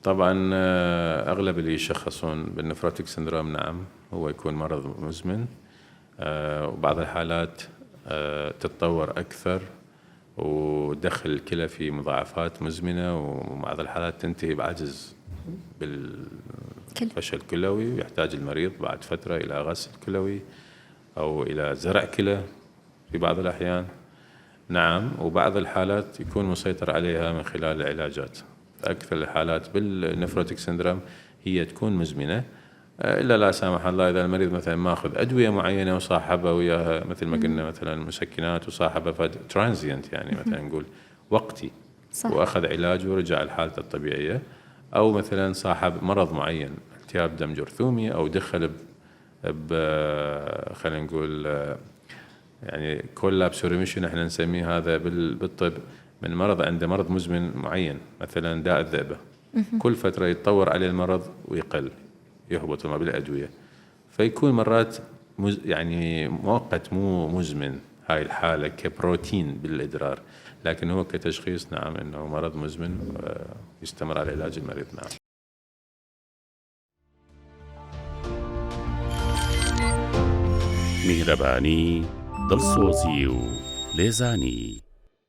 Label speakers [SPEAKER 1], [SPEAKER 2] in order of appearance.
[SPEAKER 1] طبعا أغلب اللي يشخصون بالنفروتيك سندروم نعم هو يكون مرض مزمن، وبعض الحالات تتطور أكثر ودخل الكلى في مضاعفات مزمنة، وبعض الحالات تنتهي بعجز بالفشل الكلوي، ويحتاج المريض بعد فترة إلى غسل كلوي أو إلى زرع كلى في بعض الأحيان. نعم، وبعض الحالات يكون مسيطر عليها من خلال العلاجات. أكثر الحالات بالنفروتيك سندروم هي تكون مزمنة، إلا لا سامح الله إذا المريض مثلا ماخذ أدوية معينة وصاحبها وياها مثل ما قلنا مثلا مسكنات وصاحبها ترانزيانت، يعني مثلا نقول وقتي،
[SPEAKER 2] صح.
[SPEAKER 1] وأخذ علاج ورجع لحالته الطبيعية، أو مثلا صاحب مرض معين التهاب دم جرثومي أو دخل خلينا نقول يعني كولابس ريميشن احنا نسميه هذا بالطب، من مرض عنده مرض مزمن معين مثلا داء الذئبة، كل فترة يتطور عليه المرض ويقل، يهبط ما بالأدوية، فيكون مرات يعني مؤقت مو مزمن هاي الحالة كبروتين بالإدرار، لكن هو كتشخيص نعم إنه مرض مزمن يستمر على علاج المريض. نعم.
[SPEAKER 3] میهرەبانی دڵسۆزی و لێزانی